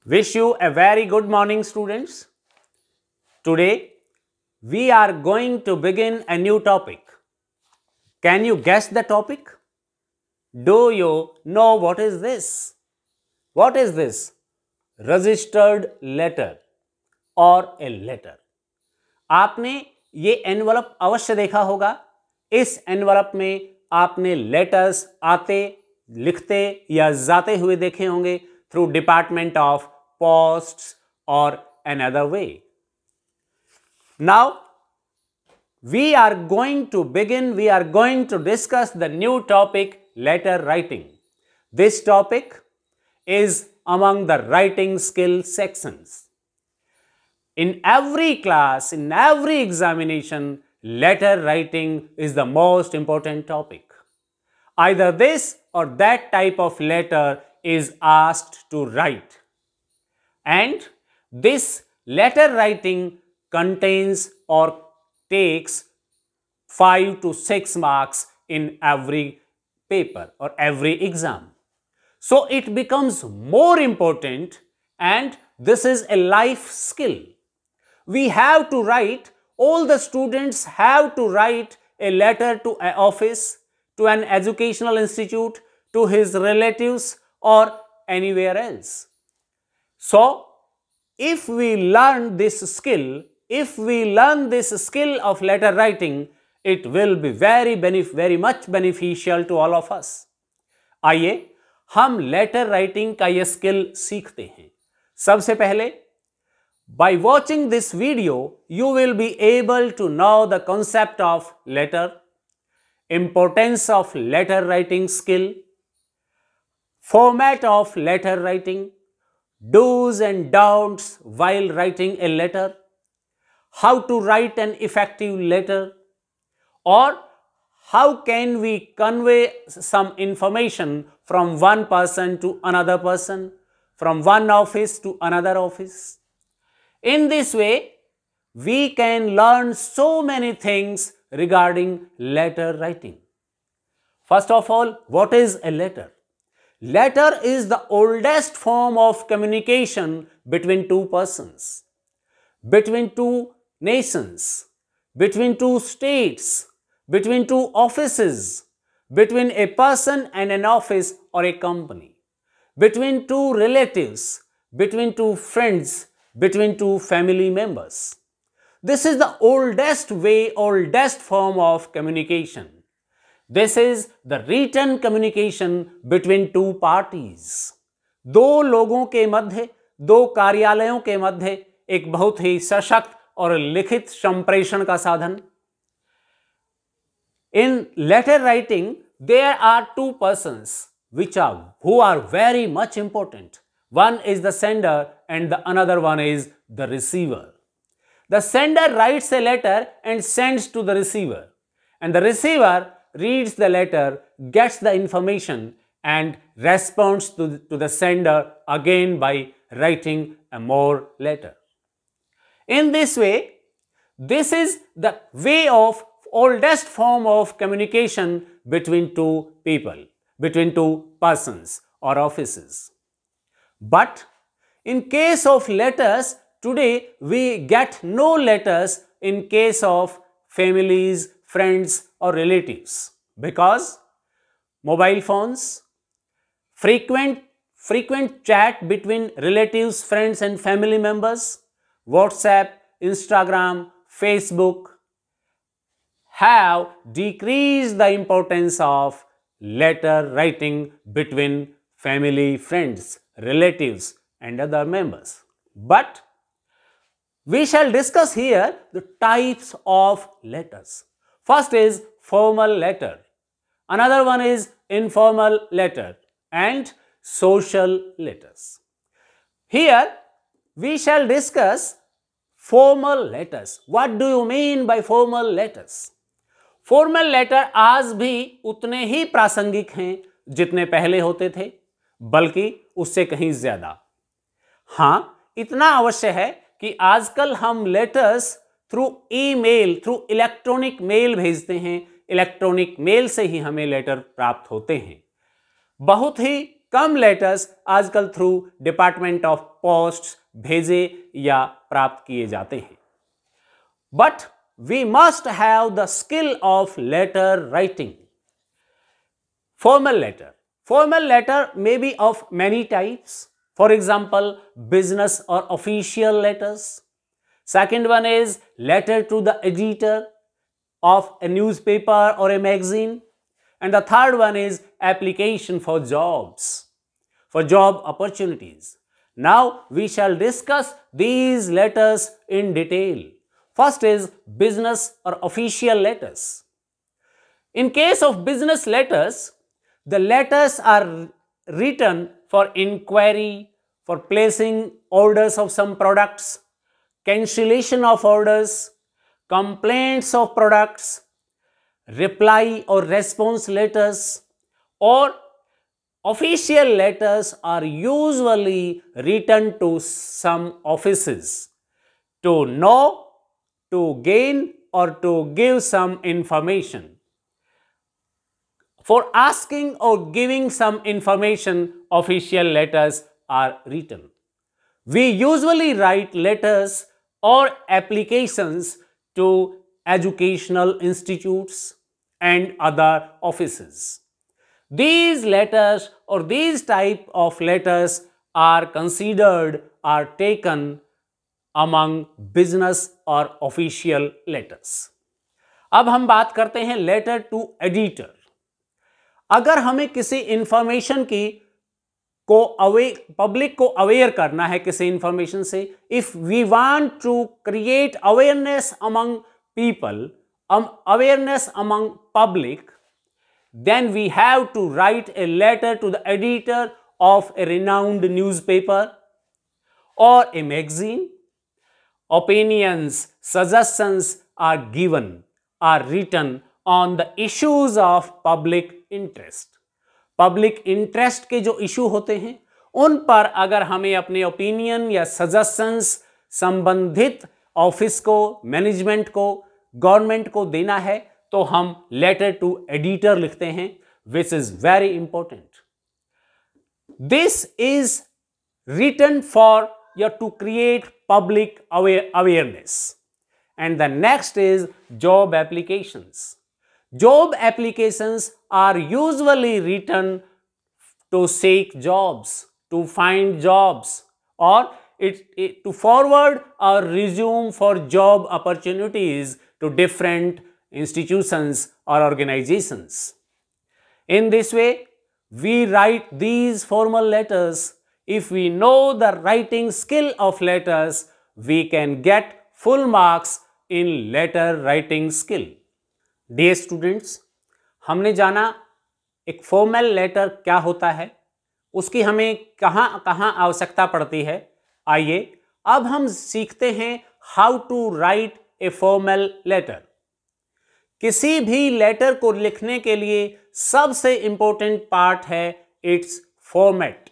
Wish you a very good morning, students. Today, we are going to begin a new topic. Can you guess the topic? Do you know what is this? What is this? Registered letter or a letter. आपने ये envelope अवश्य देखा होगा. इस envelope में आपने letters आते, लिखते या जाते हुए देखे होंगे थ्रू डिपार्टमेंट ऑफ पोस्ट्स और another way. Now, we are going to discuss the new topic, letter writing. This topic is among the writing skill sections. In every class, in every examination, letter writing is the most important topic. Either this or that type of letter is asked to write. And this letter writing contains or takes 5 to 6 marks in every paper or every exam. So it becomes more important, and this is a life skill. We have to write, all the students have to write a letter to an office, to an educational institute, to his relatives or anywhere else. So, if we learn this skill of letter writing, it will be very much beneficial to all of us. आइए हम letter writing का यह skill सीखते हैं. सबसे पहले, by watching this video, you will be able to know the concept of letter, importance of letter writing skill, format of letter writing, do's and don'ts while writing a letter, how to write an effective letter, or how can we convey some information from one person to another person, from one office to another office. In this way, we can learn so many things regarding letter writing. First of all, what is a letter? Letter is the oldest form of communication between two persons, between two nations, between two states, between two offices, between a person and an office or a company, between two relatives, between two friends, between two family members. This is the oldest form of communication. This is the written communication between two parties. दो लोगों के मध्य, दो कार्यालयों के मध्य एक बहुत ही सशक्त और लिखित संप्रेषण का साधन. In letter writing, there are two persons who are very much important. One is the sender and the another one is the receiver. The sender writes a letter and sends to the receiver, and the receiver reads the letter, gets the information and responds to the sender again by writing a more letter. In this way, this is the way of oldest form of communication between two people, between two persons or offices. But in case of letters, today we get no letters in case of families, friends or relatives, because mobile phones, frequent chat between relatives, friends and family members, WhatsApp, Instagram, Facebook have decreased the importance of letter writing between family, friends, relatives and other members. But we shall discuss here the types of letters. First is formal letter, another one is informal letter and social letters. Here we shall discuss formal letters. What do you mean by formal letters? Formal letter आज भी उतने ही प्रासंगिक हैं जितने पहले होते थे, बल्कि उससे कहीं ज्यादा. हां, इतना अवश्य है कि आजकल हम letters through email, through electronic mail भेजते हैं. इलेक्ट्रॉनिक मेल से ही हमें लेटर प्राप्त होते हैं. बहुत ही कम लेटर्स आजकल थ्रू डिपार्टमेंट ऑफ पोस्ट भेजे या प्राप्त किए जाते हैं. But we must have the skill of letter writing. Formal letter may be of many types. For example, business or official letters. Second one is letter to the editor of a newspaper or a magazine. And the third one is application for jobs, for job opportunities. Now we shall discuss these letters in detail. First is business or official letters. In case of business letters, the letters are written for inquiry, for placing orders of some products, cancellation of orders, complaints of products, reply or response letters, or official letters are usually written to some offices to know, to gain, or to give some information. For asking or giving some information, official letters are written. We usually write letters or applications to educational institutes and other offices. These letters or these type of letters are considered, are taken among business or official letters. अब हम बात करते हैं letter to editor. अगर हमें किसी information की public को अवेयर करना है किसी इंफॉर्मेशन से, if we want to create awareness among people, awareness among public, then we have to write a letter to the editor of a renowned newspaper or a magazine. Opinions, suggestions are given, are written on the issues of public interest. Public interest के जो issue होते हैं उन पर अगर हमें अपने opinion या सजेशंस संबंधित ऑफिस को, मैनेजमेंट को, गवर्नमेंट को देना है तो हम लेटर टू एडिटर लिखते हैं, which is very important. This is written for your to create public awareness. And the next is job applications. Job applications are usually written to seek jobs, to find jobs, or to forward a resume for job opportunities to different institutions or organizations. In this way, we write these formal letters. If we know the writing skill of letters, we can get full marks in letter writing skill. Dear students, हमने जाना एक formal letter क्या होता है, उसकी हमें कहाँ कहाँ आवश्यकता पड़ती है. आइए अब हम सीखते हैं how to write a formal letter. किसी भी लेटर को लिखने के लिए सबसे इंपॉर्टेंट पार्ट है इट्स फॉर्मेट.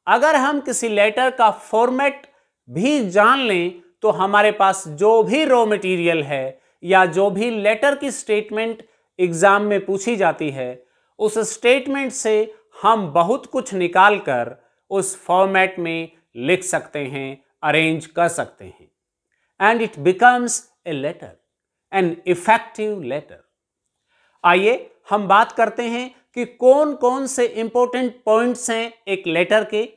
अगर हम किसी लेटर का फॉर्मेट भी जान लें तो हमारे पास जो भी रॉ मटेरियल है या जो भी लेटर की स्टेटमेंट एग्जाम में पूछी जाती है, उस स्टेटमेंट से हम बहुत कुछ निकाल कर उस फॉर्मेट में लिख सकते हैं, अरेंज कर सकते हैं, and it becomes a letter, an effective letter. आइए हम बात करते हैं कि कौन कौन से इंपॉर्टेंट पॉइंट्स हैं एक लेटर के,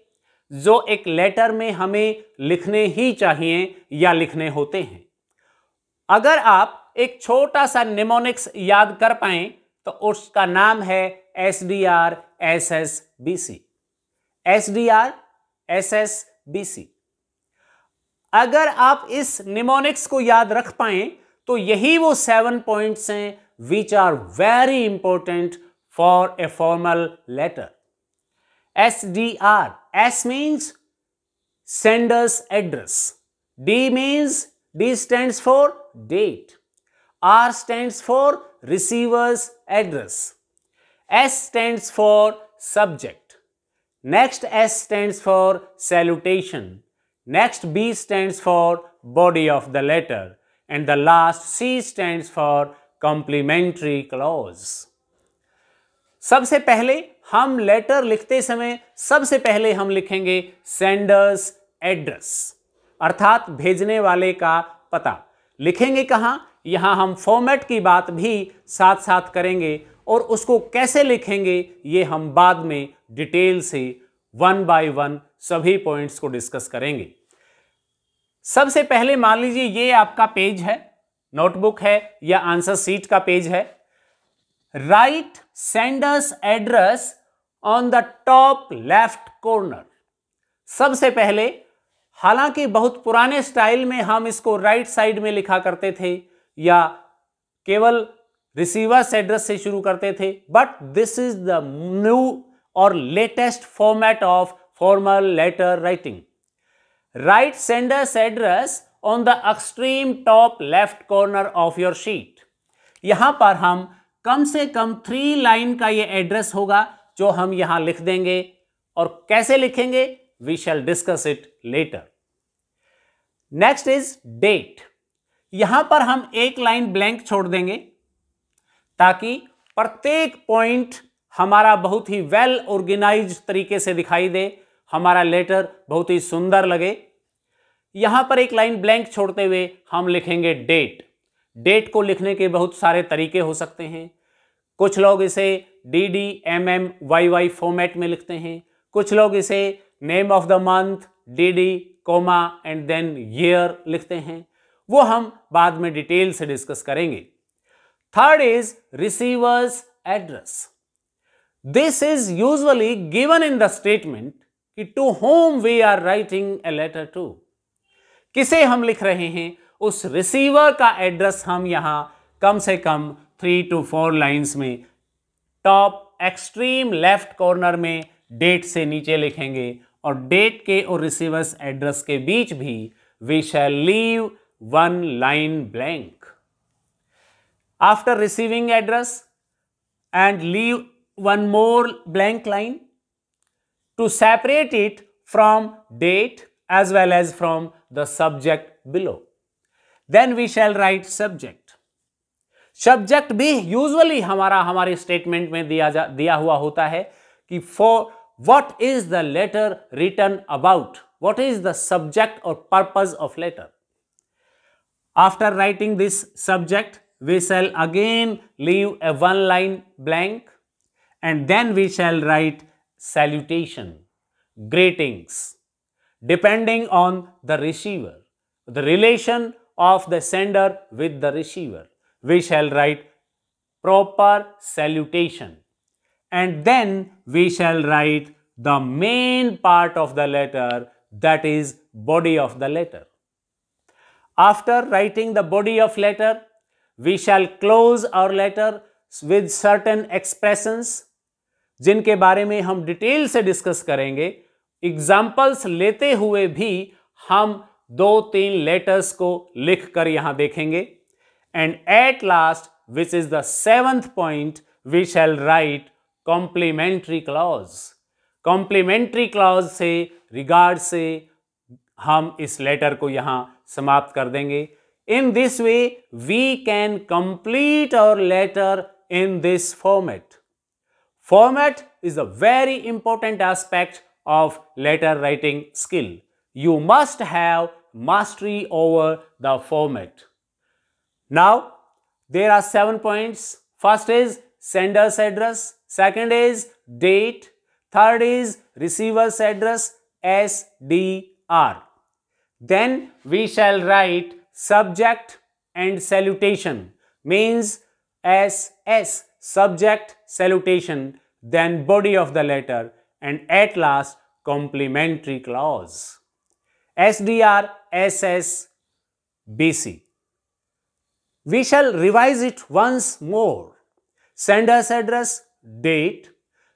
जो एक लेटर में हमें लिखने ही चाहिए या लिखने होते हैं. अगर आप एक छोटा सा निमोनिक्स याद कर पाएं तो उसका नाम है SDR SSBC. SDR SSBC. अगर आप इस निमोनिक्स को याद रख पाएं तो यही वो 7 पॉइंट्स हैं which are very important for a formal letter. SDR. S means sender's address. D stands for date. R stands for receiver's address. S stands for subject. Next S stands for salutation. Next B stands for body of the letter. And the last C stands for complimentary clause. सबसे पहले हम letter लिखते समय सबसे पहले हम लिखेंगे sender's address, अर्थात भेजने वाले का पता। लिखेंगे कहां, यहां हम फॉर्मेट की बात भी साथ साथ करेंगे और उसको कैसे लिखेंगे ये हम बाद में डिटेल से वन बाय वन सभी पॉइंट्स को डिस्कस करेंगे। सबसे पहले मान लीजिए ये आपका पेज है, नोटबुक है या आंसर शीट का पेज है। Right sender's address on the top left corner. सबसे पहले, हालांकि बहुत पुराने स्टाइल में हम इसको राइट साइड में लिखा करते थे या केवल रिसीवर्स एड्रेस से शुरू करते थे, but this is the new और latest format of formal letter writing. Write sender's address on the extreme top left corner of your sheet. यहां पर हम कम से कम 3 लाइन का ये एड्रेस होगा जो हम यहां लिख देंगे, और कैसे लिखेंगे we shall discuss it letter. Next is date. यहां पर हम एक लाइन ब्लैंक छोड़ देंगे ताकि प्रत्येक पॉइंट हमारा बहुत ही वेल ऑर्गेनाइज्ड तरीके से दिखाई दे, हमारा लेटर बहुत ही सुंदर लगे। यहां पर एक लाइन ब्लैंक छोड़ते हुए हम लिखेंगे डेट। डेट को लिखने के बहुत सारे तरीके हो सकते हैं। कुछ लोग इसे DDMMYY फॉर्मेट में लिखते हैं, कुछ लोग इसे name of the month DD comma and then year लिखते हैं, वो हम बाद में डिटेल से डिस्कस करेंगे। Third is receiver's address. This is usually given in the statement कि to whom we are writing a letter to. किसे हम लिख रहे हैं, उस रिसीवर का एड्रेस हम यहां कम से कम 3 to 4 लाइंस में टॉप एक्सट्रीम लेफ्ट कॉर्नर में डेट से नीचे लिखेंगे, और डेट के और रिसीवर्स एड्रेस के बीच भी we shall leave 1 line blank. After receiving address and leave one more blank line to separate it from date as well as from the subject below. Then we shall write subject. Subject भी usually हमारे statement में दिया हुआ होता है कि for what is the letter written about, what is the subject or purpose of letter. After writing this subject, we shall again leave a 1 line blank, and then we shall write salutation, greetings, depending on the receiver, the relation of the sender with the receiver. We shall write proper salutation, and then we shall write the main part of the letter, that is body of the letter. After writing the body of letter, we shall close our letter with certain expressions जिनके बारे में हम detail से discuss करेंगे। Examples लेते हुए भी हम 2-3 लेटर्स को लिखकर यहां देखेंगे। And at last, which is the 7th point, we shall write complimentary clause. Complimentary clause से रिगार्ड से हम इस लेटर को यहां समाप्त कर देंगे। In this way we can complete our letter in this format. Format is a very important aspect of letter writing skill. You must have mastery over the format. Now, there are 7 points. First is sender's address. Second is date. Third is receiver's address, SDR. Then we shall write subject and salutation, means SS, subject, salutation, then body of the letter, and at last complementary clause, SDR, SS, BC. We shall revise it once more. Sender's address, date,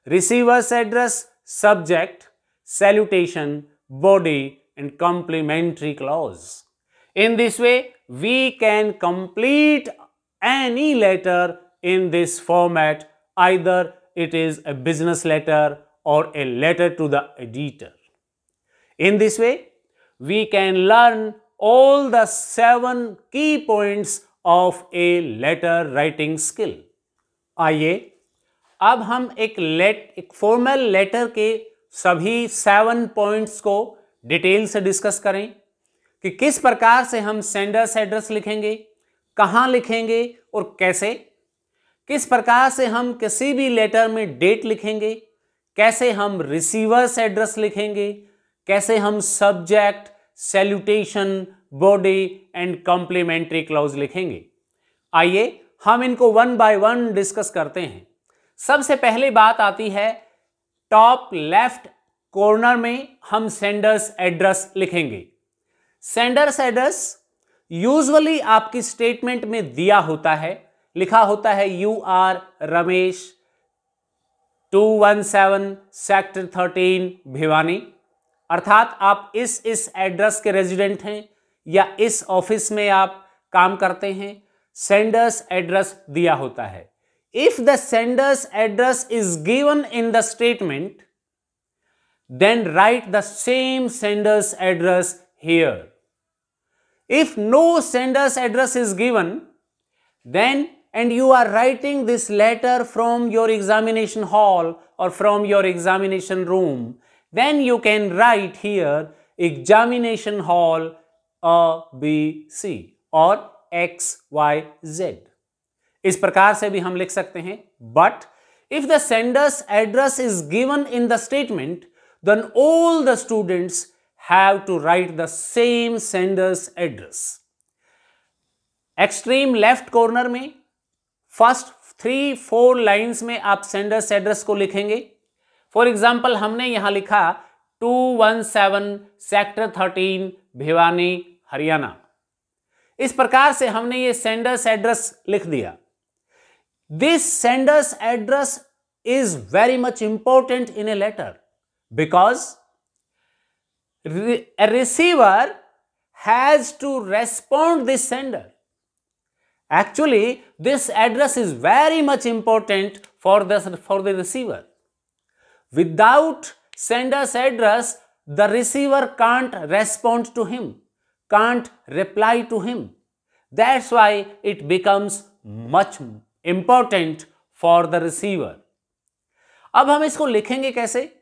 receiver's address, subject, salutation, body, and complementary clause. In this way, we can complete any letter in this format, either it is a business letter or a letter to the editor. In this way, we can learn all the 7 key points of a letter writing skill. आइए अब हम एक formal letter के सभी 7 points को detail से discuss करें कि किस प्रकार से हम सेंडर्स एड्रेस लिखेंगे, कहां लिखेंगे और कैसे, किस प्रकार से हम किसी भी लेटर में डेट लिखेंगे, कैसे हम रिसीवर्स एड्रेस लिखेंगे, कैसे हम subject, salutation, body and complimentary clause लिखेंगे। आइए हम इनको वन बाय वन डिस्कस करते हैं। सबसे पहले बात आती है टॉप लेफ्ट कॉर्नर में हम सेंडर्स एड्रेस लिखेंगे। सेंडर्स एड्रेस यूजुअली आपकी स्टेटमेंट में दिया होता है, लिखा होता है you are Ramesh 217 sector 13 Bhiwani, अर्थात आप इस एड्रेस के रेजिडेंट हैं या इस ऑफिस में आप काम करते हैं। सेंडर्स एड्रेस दिया होता है। If the Sanders address is given in the statement, then write the same sender's address here. If no sender's address is given, then and you are writing this letter from your examination hall or from your examination room, then you can write here examination hall A, B, C or X, Y, Z. इस प्रकार से भी हम लिख सकते हैं। But if the sender's address is given in the statement, then all the students have to write the same sender's address. Extreme left corner में first 3-4 lines में आप सेंडर्स एड्रेस को लिखेंगे। फॉर एग्जाम्पल हमने यहां लिखा 217 सेक्टर 13 भिवानी हरियाणा। इस प्रकार से हमने ये सेंडर्स एड्रेस लिख दिया। This sender's address is very much important in a letter because a receiver has to respond this sender. Actually, this address is very much important for the receiver. Without sender's address, the receiver can't respond to him, can't reply to him. That's why it becomes much important for the receiver. अब हम इसको लिखेंगे कैसे?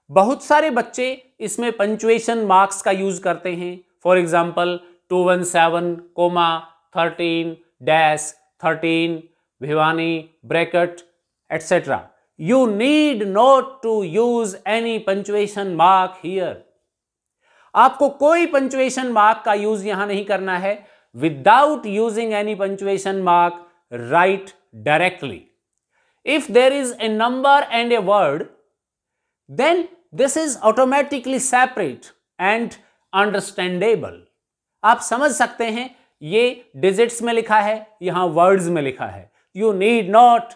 बहुत सारे बच्चे इसमें punctuation marks का यूज करते हैं। For example 217,13-13 Bhiwani bracket etcetera. You need not to use any punctuation mark here. आपको कोई पंचुएशन मार्क का यूज यहां नहीं करना है। Without using any punctuation mark, write directly. If there is a number and a word, then this is automatically separate and understandable. आप समझ सकते हैं ये डिजिट्स में लिखा है, यहां वर्ड्स में लिखा है। You need not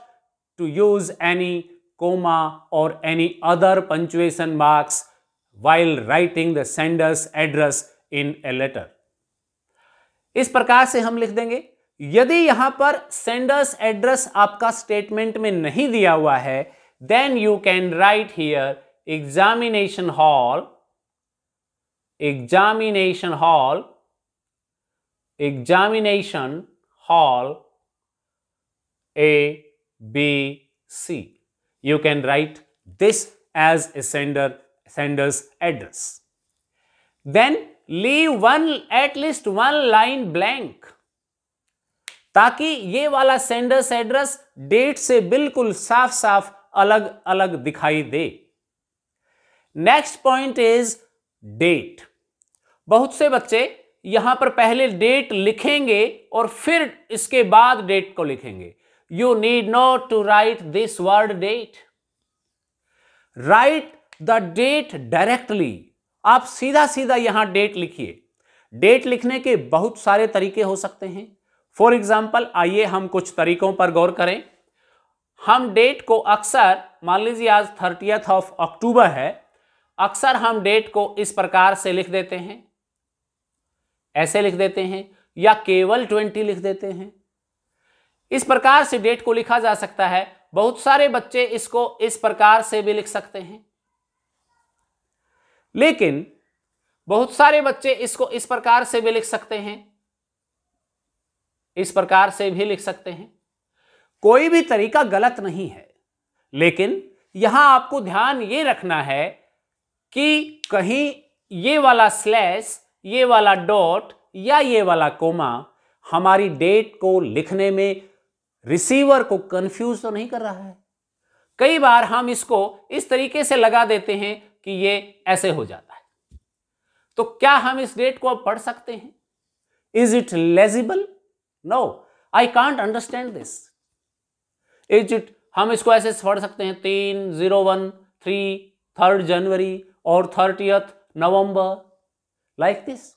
to use any comma or any other punctuation marks while writing the sender's address in a letter. इस प्रकार से हम लिख देंगे। यदि यहां पर सेंडर्स एड्रेस आपका स्टेटमेंट में नहीं दिया हुआ है, then you can write here examination hall A, B, C. You can write this as a sender's address. Then leave at least one line blank, ताकि ये वाला सेंडर्स एड्रेस डेट से बिल्कुल साफ साफ अलग अलग दिखाई दे। Next point is date. बहुत से बच्चे यहां पर पहले डेट लिखेंगे और फिर इसके बाद डेट को लिखेंगे। You need not to write this word date, write the date directly. आप सीधा सीधा यहां डेट लिखिए। डेट लिखने के बहुत सारे तरीके हो सकते हैं। फॉर एग्जाम्पल आइए हम कुछ तरीकों पर गौर करें। हम डेट को अक्सर, मान लीजिए आज 30 अक्टूबर है, अक्सर हम डेट को इस प्रकार से लिख देते हैं, ऐसे लिख देते हैं, या केवल 20 लिख देते हैं। इस प्रकार से डेट को लिखा जा सकता है। बहुत सारे बच्चे इसको इस प्रकार से भी लिख सकते हैं, लेकिन बहुत सारे बच्चे इसको इस प्रकार से भी लिख सकते हैं, इस प्रकार से भी लिख सकते हैं। कोई भी तरीका गलत नहीं है, लेकिन यहां आपको ध्यान ये रखना है कि कहीं ये वाला स्लैश, ये वाला डॉट या ये वाला कोमा हमारी डेट को लिखने में रिसीवर को कंफ्यूज तो नहीं कर रहा है। कई बार हम इसको इस तरीके से लगा देते हैं कि ये ऐसे हो जाता है। तो क्या हम इस डेट को अब पढ़ सकते हैं? Is it legible? No, I can't understand this. Is it, हम इसको ऐसे पढ़ सकते हैं 3/01/3 3 जनवरी और 30 नवंबर, लाइक दिस।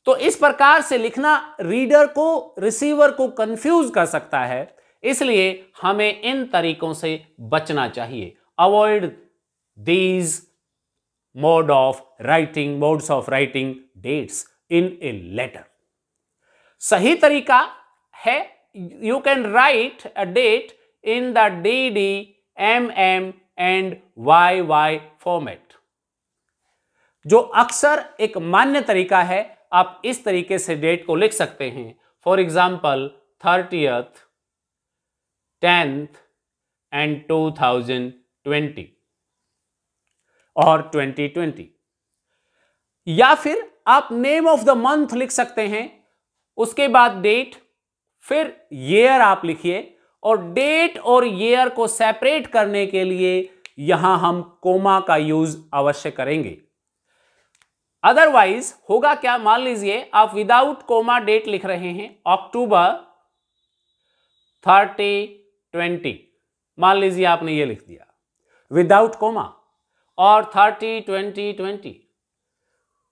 तो इस प्रकार से लिखना रीडर को, रिसीवर को कंफ्यूज कर सकता है, इसलिए हमें इन तरीकों से बचना चाहिए। Avoid these modes of writing dates in a letter. सही तरीका है, you can write a date in the DD, MM and YY format, जो अक्सर एक मान्य तरीका है। आप इस तरीके से डेट को लिख सकते हैं। For example 30th, 10th and 2020 और 2020। या फिर आप नेम ऑफ द मंथ लिख सकते हैं, उसके बाद डेट, फिर ईयर आप लिखिए, और डेट और ईयर को सेपरेट करने के लिए यहां हम कोमा का यूज अवश्य करेंगे। अदरवाइज होगा क्या, मान लीजिए आप विदाउट कोमा डेट लिख रहे हैं, अक्टूबर 30/20, मान लीजिए आपने ये लिख दिया विदाउट कोमा, और 30/20/20,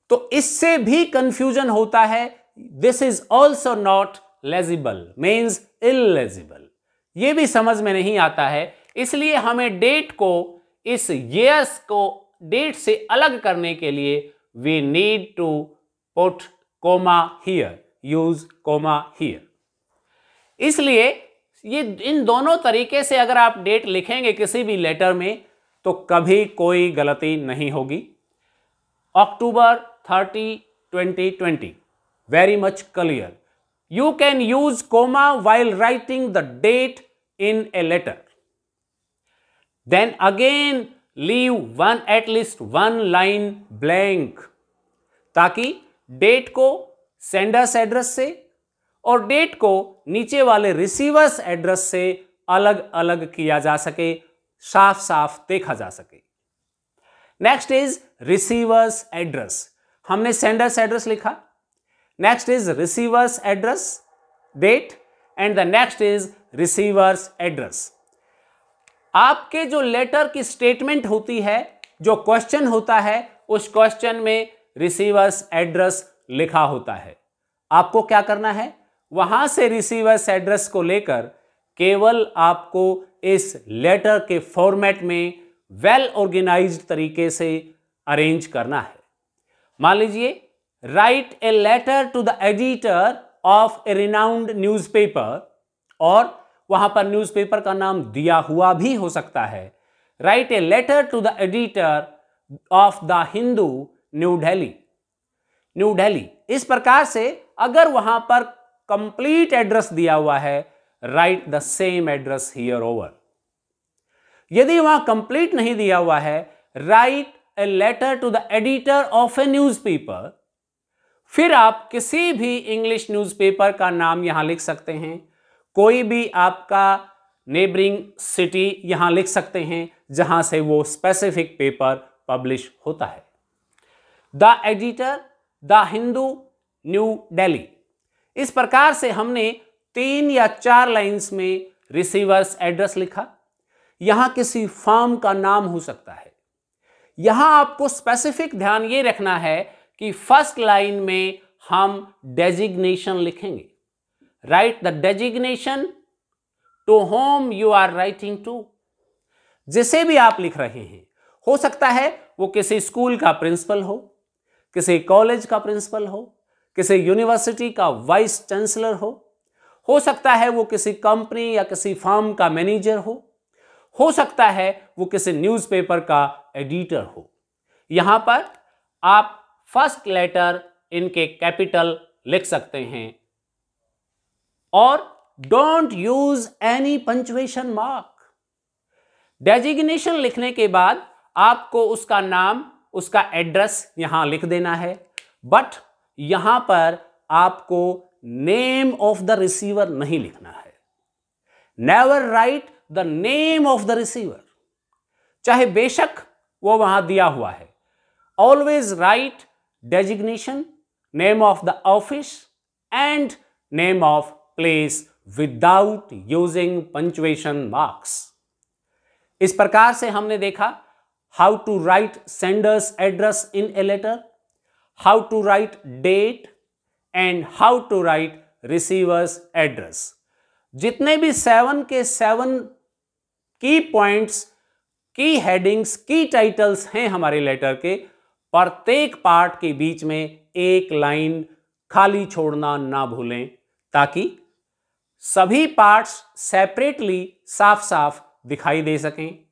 तो इससे भी कंफ्यूजन होता है। This is also not legible, means illegible, ये भी समझ में नहीं आता है। इसलिए हमें डेट को, इस ईयर्स को डेट से अलग करने के लिए we need to put comma here, use comma here। इसलिए ये इन दोनों तरीके से अगर आप डेट लिखेंगे किसी भी लेटर में तो कभी कोई गलती नहीं होगी। अक्टूबर 30, 2020, very much clear। You can use comma while writing the date in a letter। Then again leave at least one line blank, ताकि डेट को सेंडर्स एड्रेस से और डेट को नीचे वाले रिसीवर्स एड्रेस से अलग अलग किया जा सके, साफ साफ देखा जा सके। Next is receiver's address. हमने सेंडर्स एड्रेस लिखा, next is receiver's address date, and the next is receiver's address. आपके जो लेटर की स्टेटमेंट होती है, जो क्वेश्चन होता है, उस क्वेश्चन में रिसीवर्स एड्रेस लिखा होता है। आपको क्या करना है, वहां से रिसीवर्स एड्रेस को लेकर केवल आपको इस लेटर के फॉर्मेट में वेल ऑर्गेनाइज्ड तरीके से अरेंज करना है। मान लीजिए, write a letter to the editor of a renowned newspaper, और वहां पर न्यूज़पेपर का नाम दिया हुआ भी हो सकता है। Write a letter to the editor of the Hindu, New Delhi, New Delhi. इस प्रकार से अगर वहां पर कंप्लीट एड्रेस दिया हुआ है, write the same address here over. यदि वहां कंप्लीट नहीं दिया हुआ है, write a letter to the editor of a newspaper. फिर आप किसी भी इंग्लिश न्यूज़पेपर का नाम यहां लिख सकते हैं, कोई भी आपका नेबरिंग सिटी यहां लिख सकते हैं जहां से वो स्पेसिफिक पेपर पब्लिश होता है। The editor, the Hindu, New Delhi. इस प्रकार से हमने 3 या 4 लाइंस में रिसीवर्स एड्रेस लिखा। यहां किसी फर्म का नाम हो सकता है। यहां आपको स्पेसिफिक ध्यान ये रखना है कि फर्स्ट लाइन में हम डेजिग्नेशन लिखेंगे। Write the designation to whom you are writing to. जिसे भी आप लिख रहे हैं, हो सकता है वो किसी स्कूल का प्रिंसिपल हो, किसी कॉलेज का प्रिंसिपल हो, किसी यूनिवर्सिटी का वाइस चांसलर हो सकता है वो किसी कंपनी या किसी फर्म का मैनेजर हो सकता है वो किसी न्यूज़पेपर का एडिटर हो। यहां पर आप फर्स्ट लेटर इनके कैपिटल लिख सकते हैं, और don't use any punctuation mark. Designation लिखने के बाद आपको उसका नाम, उसका एड्रेस यहां लिख देना है, बट यहां पर आपको नेम ऑफ द रिसीवर नहीं लिखना है। Never write the name of the receiver, चाहे बेशक वो वहां दिया हुआ है। Always write designation, name of the office and name of place without using punctuation marks. इस प्रकार से हमने देखा how to write sender's address in a letter, how to write date and how to write receiver's address. जितने भी 7 के 7 की points, की हेडिंग्स, की टाइटल्स हैं हमारे लेटर के, प्रत्येक पार्ट के बीच में एक लाइन खाली छोड़ना ना भूलें, ताकि सभी पार्ट्स सेपरेटली साफ साफ दिखाई दे सकें।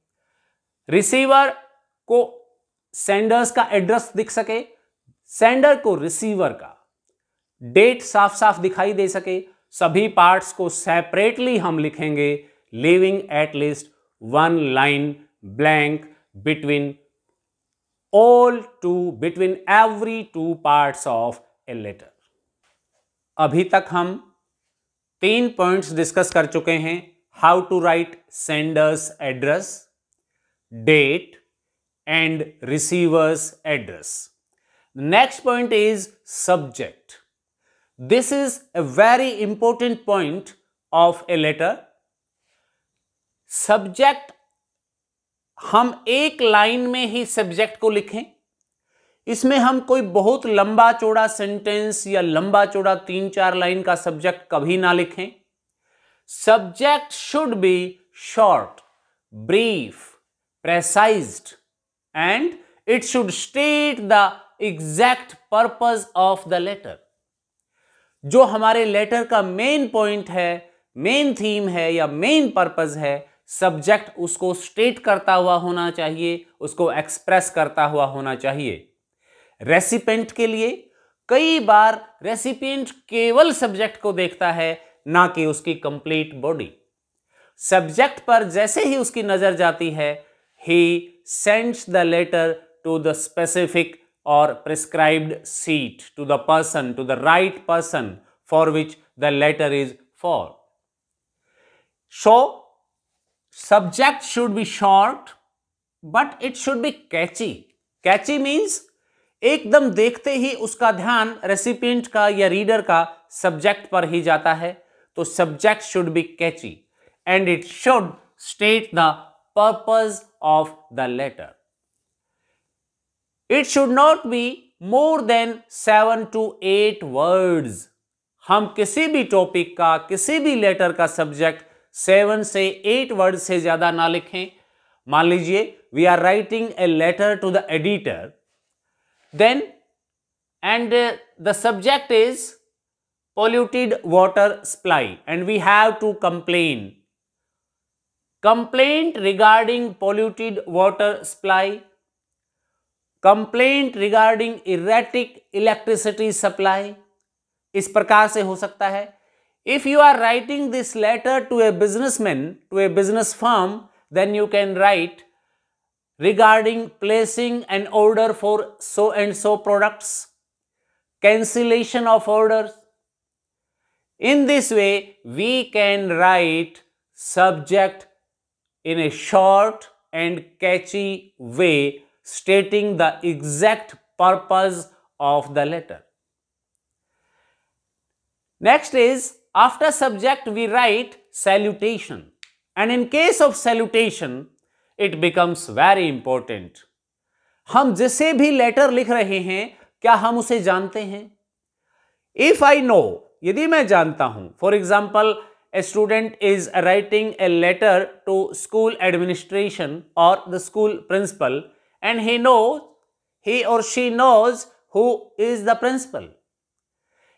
रिसीवर को सेंडर्स का एड्रेस दिख सके, सेंडर को रिसीवर का डेट साफ साफ दिखाई दे सके। सभी पार्ट्स को सेपरेटली हम लिखेंगे, leaving at least 1 line blank between every 2 parts of a letter। अभी तक हम 3 पॉइंट्स डिस्कस कर चुके हैं, how to write sender's address, date and receiver's address. Next point is subject. This is a very important point of a letter। Subject, हम एक line में ही subject को लिखें, इसमें हम कोई बहुत लंबा चौड़ा सेंटेंस या लंबा चौड़ा 3-4 लाइन का सब्जेक्ट कभी ना लिखें। Subject should be short, brief, precised and it should state the exact purpose of the letter. जो हमारे लेटर का मेन पॉइंट है, मेन थीम है या मेन पर्पस है, सब्जेक्ट उसको स्टेट करता हुआ होना चाहिए, उसको एक्सप्रेस करता हुआ होना चाहिए। रेसिपिएंट के लिए कई बार रेसिपिएंट केवल सब्जेक्ट को देखता है, ना कि उसकी कंप्लीट बॉडी। सब्जेक्ट पर जैसे ही उसकी नजर जाती है, he sends the letter to the specific or prescribed seat, to the person, to the right person for which the letter is for. So, subject should be short, but it should be catchy. Catchy means एकदम देखते ही उसका ध्यान recipient का या reader का subject पर ही जाता है। तो subject should be catchy and it should state the purpose of the letter. It should not be more than 7 to 8 words। हम किसी भी टॉपिक का, किसी भी लेटर का सब्जेक्ट 7 से 8 वर्ड से ज्यादा ना लिखें। मान लीजिए we are writing a letter to the editor, then and the subject is polluted water supply and we have to complaint regarding polluted water supply, complaint regarding erratic electricity supply. इस प्रकार से हो सकता है। If you are writing this letter to a businessman, to a business firm, then you can write regarding placing an order for so and so products, cancellation of orders. In this way we can write subject in a short and catchy way, stating the exact purpose of the letter. Next is, after subject we write salutation, and in case of salutation it becomes very important। हम जिसे भी letter लिख रहे हैं, क्या हम उसे जानते हैं? If I know, यदि मैं जानता हूं, for example a student is writing a letter to school administration or the school principal, and he or she knows who is the principal.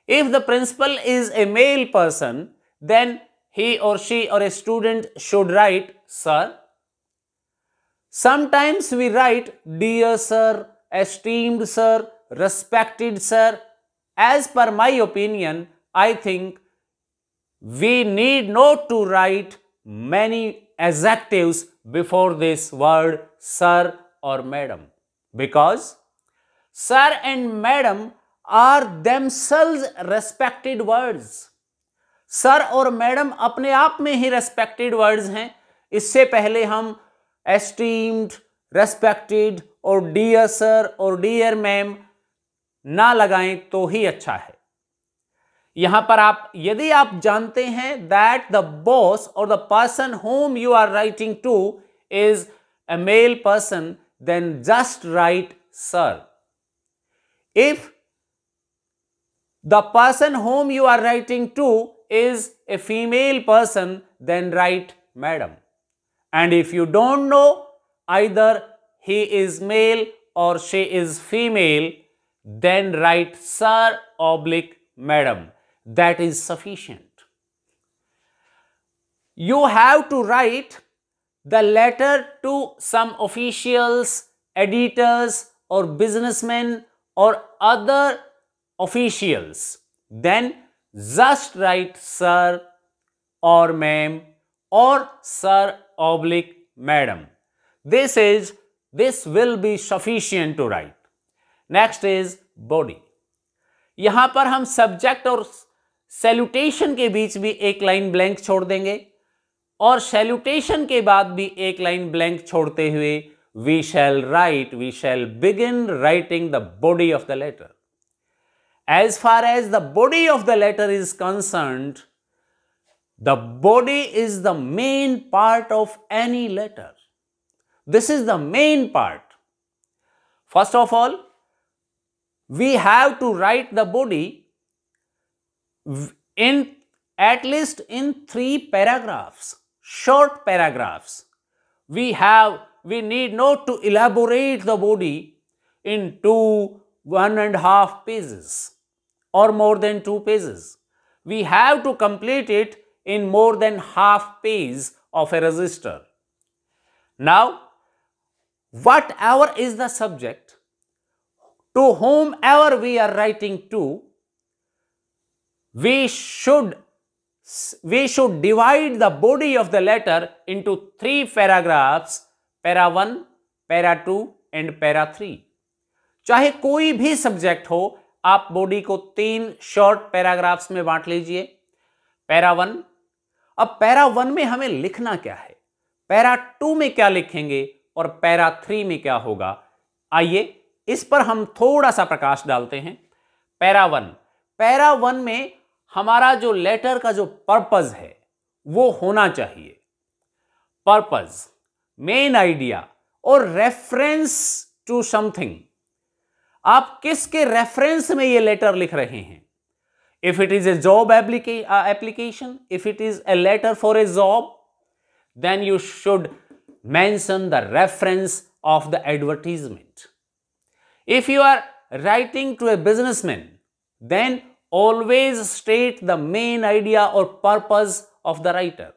If the principal is a male person, then he or she or a student should write sir. Sometimes we write dear sir, esteemed sir, respected sir. As per my opinion, I think we need not to write many adjectives before this word sir or madam, because sir and madam are themselves respected words. Sir और madam अपने आप में ही respected words हैं. इससे पहले हम esteemed, respected और dear sir और डियर मैम ना लगाएं तो ही अच्छा है. यहां पर यदि आप जानते हैं दैट द बॉस और the person whom you are writing to is a male person, then just write sir. If the person whom you are writing to is a female person, then write madam. And if you don't know either he is male or she is female, then write sir oblique madam. That is sufficient. You have to write the letter to some officials, editors or businessmen or other officials. Then just write sir or ma'am or sir oblique madam. This will be sufficient to write. Next is body. यहां पर हम subject और salutation के बीच भी एक line blank छोड़ देंगे और सैल्यूटेशन के बाद भी एक लाइन ब्लैंक छोड़ते हुए we shall begin writing the body of the letter. As far as the body of the letter is concerned, the body is the main part of any letter. This is the main part. First of all, we have to write the body at least in 3 paragraphs, short paragraphs. We need not to elaborate the body into 1.5 pages. Or more than 2 pages. We have to complete it in more than half page of a register. Now, whatever is the subject, to whomever we are writing to, we should divide the body of the letter into 3 paragraphs, para 1, para 2 and para 3. चाहे कोई भी subject हो, आप body को 3 short paragraphs में बांट लीजिए. Para 1. अब पैरा 1 में हमें लिखना क्या है, पैरा 2 में क्या लिखेंगे और पैरा 3 में क्या होगा, आइए इस पर हम थोड़ा सा प्रकाश डालते हैं. पैरा 1 में हमारा जो लेटर का जो पर्पस है वो होना चाहिए. पर्पस, मेन आइडिया और रेफरेंस टू समथिंग. आप किसके रेफरेंस में ये लेटर लिख रहे हैं? If it is a job application, if it is a letter for a job, then you should mention the reference of the advertisement. If you are writing to a businessman, then always state the main idea or purpose of the writer,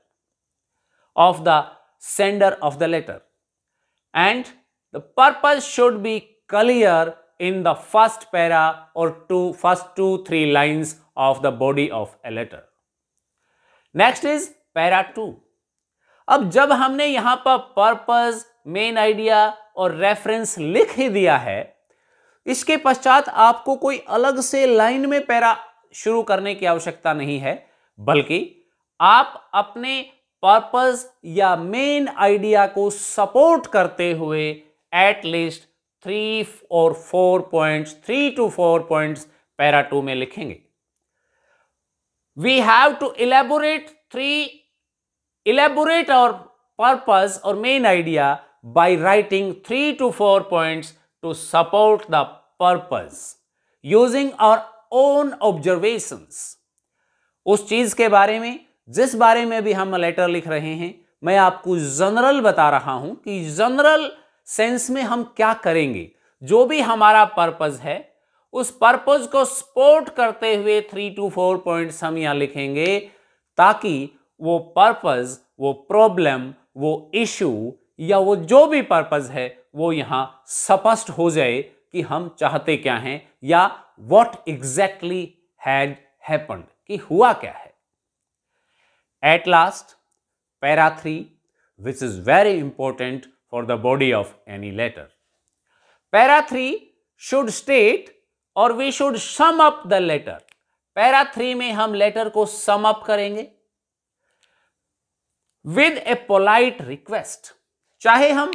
of the sender of the letter, and the purpose should be clear in the first para or first 2-3 lines of the body of a letter. Next is para 2. अब जब हमने यहां पर purpose, main idea और reference लिख ही दिया है, इसके पश्चात आपको कोई अलग से लाइन में पैरा शुरू करने की आवश्यकता नहीं है, बल्कि आप अपने पर्पस या मेन आइडिया को सपोर्ट करते हुए at least 3 to 4 points para 2 में लिखेंगे. We have to elaborate our purpose or main idea by writing 3 to 4 points to support the purpose using our own observations. उस चीज के बारे में जिस बारे में भी हम लेटर लिख रहे हैं, मैं आपको जनरल बता रहा हूं कि जनरल सेंस में हम क्या करेंगे. जो भी हमारा पर्पस है उस पर्पस को सपोर्ट करते हुए 3 to 4 पॉइंट्स हम यहां लिखेंगे, ताकि वो पर्पस, वो प्रॉब्लम, वो इशू या वो जो भी पर्पस है वो यहां स्पष्ट हो जाए कि हम चाहते क्या हैं या व्हाट एग्जैक्टली हैड हैपेंड, कि हुआ क्या है. At last para 3, which is very important for the body of any letter. Para 3 should state or we should sum up the letter. Para 3 में हम लेटर को sum up करेंगे with a polite request. चाहे हम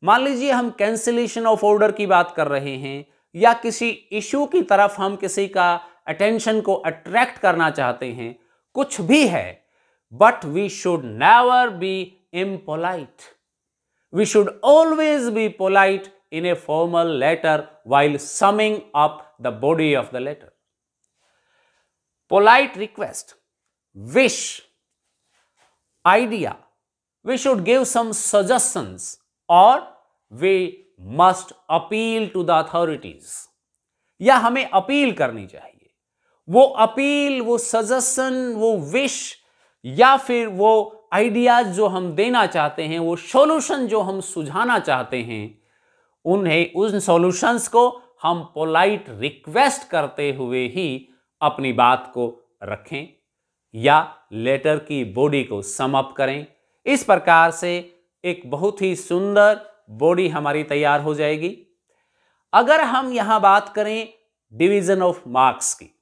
मान लीजिए हम cancellation of order की बात कर रहे हैं या किसी इश्यू की तरफ हम किसी का अटेंशन को अट्रैक्ट करना चाहते हैं, कुछ भी है, but we should never be impolite. We should always be polite in a formal letter while summing up the body of the letter. Polite request, wish, idea. We should give some suggestions or we must appeal to the authorities. या हमें appeal करनी चाहिए. वो appeal, वो suggestion, वो wish या फिर वो आइडियाज जो हम देना चाहते हैं, वो सॉल्यूशन जो हम सुझाना चाहते हैं, उन्हें उन सॉल्यूशंस को हम पोलाइट रिक्वेस्ट करते हुए ही अपनी बात को रखें या लेटर की बॉडी को सम अप करें. इस प्रकार से एक बहुत ही सुंदर बॉडी हमारी तैयार हो जाएगी. अगर हम यहां बात करें डिवीजन ऑफ मार्क्स की,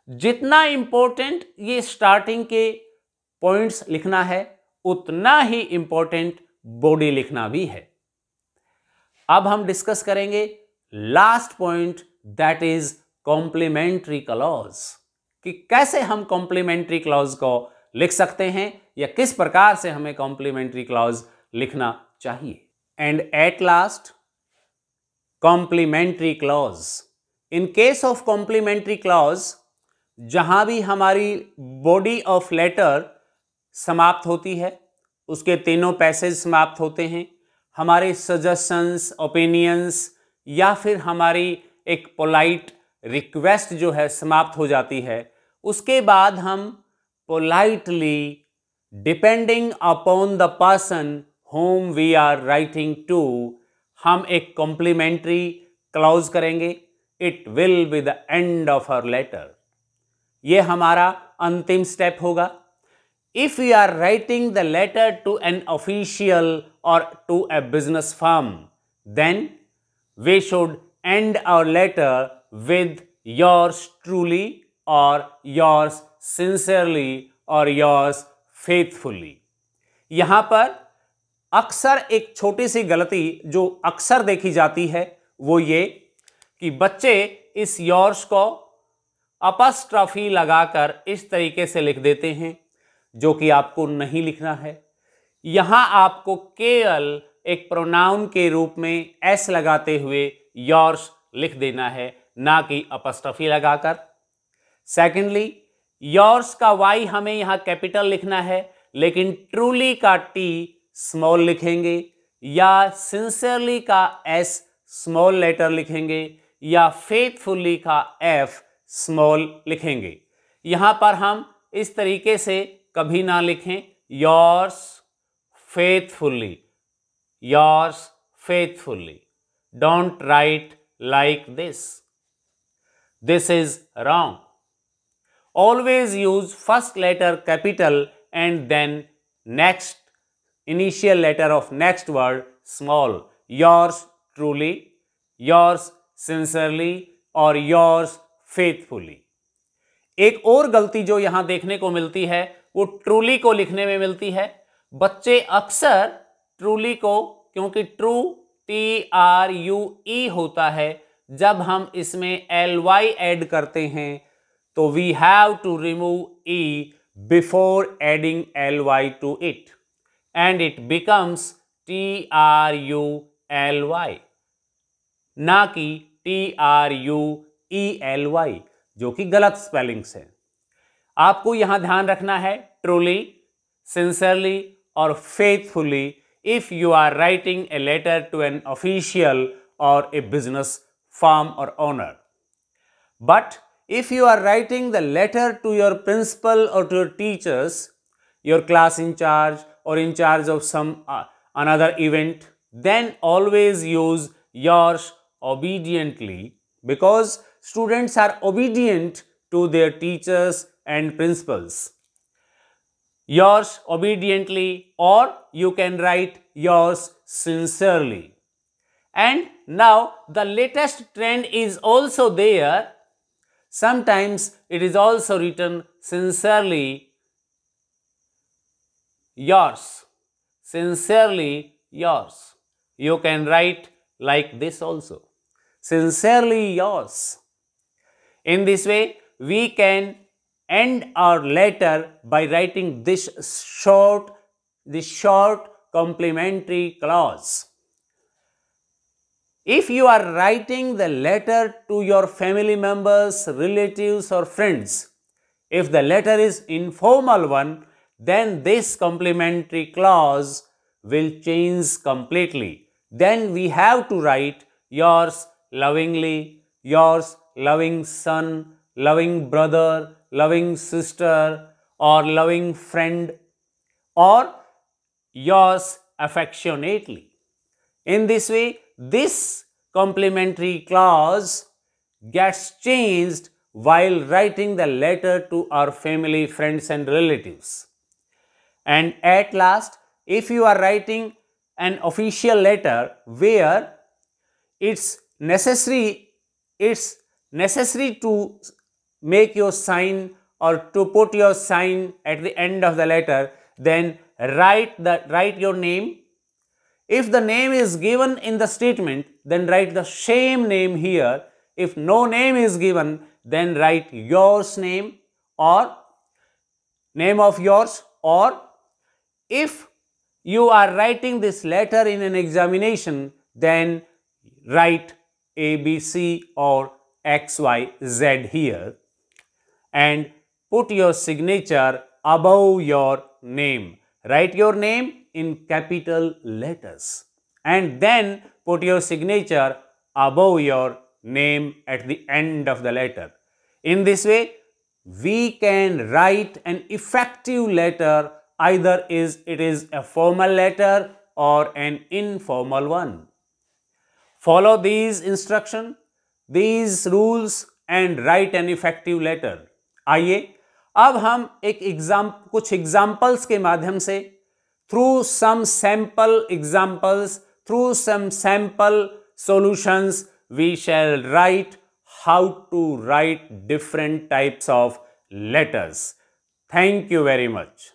जितना इंपॉर्टेंट ये स्टार्टिंग के पॉइंट्स लिखना है उतना ही इंपॉर्टेंट बॉडी लिखना भी है. अब हम डिस्कस करेंगे last point, that is complimentary clause, कि कैसे हम कॉम्प्लीमेंट्री क्लॉज को लिख सकते हैं या किस प्रकार से हमें कॉम्प्लीमेंट्री क्लॉज लिखना चाहिए. And at last complimentary clause. In case of complimentary clause, जहां भी हमारी बॉडी ऑफ लेटर समाप्त होती है, उसके तीनों पैसेज समाप्त होते हैं, हमारे सजेशंस, ओपिनियंस या फिर हमारी एक पोलाइट रिक्वेस्ट जो है समाप्त हो जाती है, उसके बाद हम politely depending upon the person whom we are writing to, हम एक कॉम्प्लीमेंट्री क्लॉज करेंगे. It will be the end of our letter. ये हमारा अंतिम स्टेप होगा. If we are writing the letter to an official or to a business firm, then we should end our letter with yours truly or yours sincerely or yours faithfully. यहाँ पर अक्सर एक छोटी सी गलती जो अक्सर देखी जाती है वो ये कि बच्चे इस yours को अपस्ट्रॉफी लगाकर इस तरीके से लिख देते हैं, जो कि आपको नहीं लिखना है. यहां आपको केवल एक प्रोनाउन के रूप में एस लगाते हुए योर्स लिख देना है, ना कि अपस्ट्रॉफी लगाकर. सेकेंडली, योर्स का वाई हमें यहां कैपिटल लिखना है, लेकिन ट्रूली का टी स्मॉल लिखेंगे या सिंसियरली का एस स्मॉल लेटर लिखेंगे या फेथफुली का एफ स्मॉल लिखेंगे. यहां पर हम इस तरीके से कभी ना लिखें yours faithfully, yours faithfully. Don't write like this. This is wrong. Always use first letter capital and then next initial letter of next word small. Yours truly, yours sincerely और योर्स फेथफुली. एक और गलती जो यहां देखने को मिलती है वो ट्रूली को लिखने में मिलती है. बच्चे अक्सर ट्रूली को, क्योंकि ट्रू TRUE होता है, जब हम इसमें LY ऐड करते हैं तो we have to remove E before adding LY to it and it becomes TRULY, ना कि TRUELY, जो कि गलत स्पेलिंग्स है. आपको यहां ध्यान रखना है truly, sincerely or faithfully if you are writing a letter to an official or a business firm or owner. But if you are writing the letter to your principal or to your teachers, your class in charge or in charge of some another event, then always use yours obediently, because students are obedient to their teachers and principals. yours obediently, or you can write yours sincerely. And now the latest trend is also there. Sometimes it is also written sincerely yours. Sincerely yours. You can write like this also. Sincerely yours. In this way, we can end our letter by writing this short complementary clause. If you are writing the letter to your family members, relatives or friends, if the letter is informal one, then this complementary clause will change completely. Then we have to write yours lovingly, yours loving son, loving brother, loving sister or loving friend, or yours affectionately. In this way, this complementary clause gets changed while writing the letter to our family, friends and relatives. And at last, if you are writing an official letter where it's necessary to make your sign or to put your sign at the end of the letter, then write your name. If the name is given in the statement, then write the same name here. If no name is given, then write yours name or name of yours, or if you are writing this letter in an examination, then write ABC or XYZ here and put your signature above your name. Write your name in capital letters and then put your signature above your name at the end of the letter. In this way, we can write an effective letter, either it is a formal letter or an informal one. Follow these instructions, these rules and write an effective letter. आइए अब हम कुछ examples के माध्यम से through some sample examples, through some sample solutions, we shall write how to write different types of letters. Thank you very much.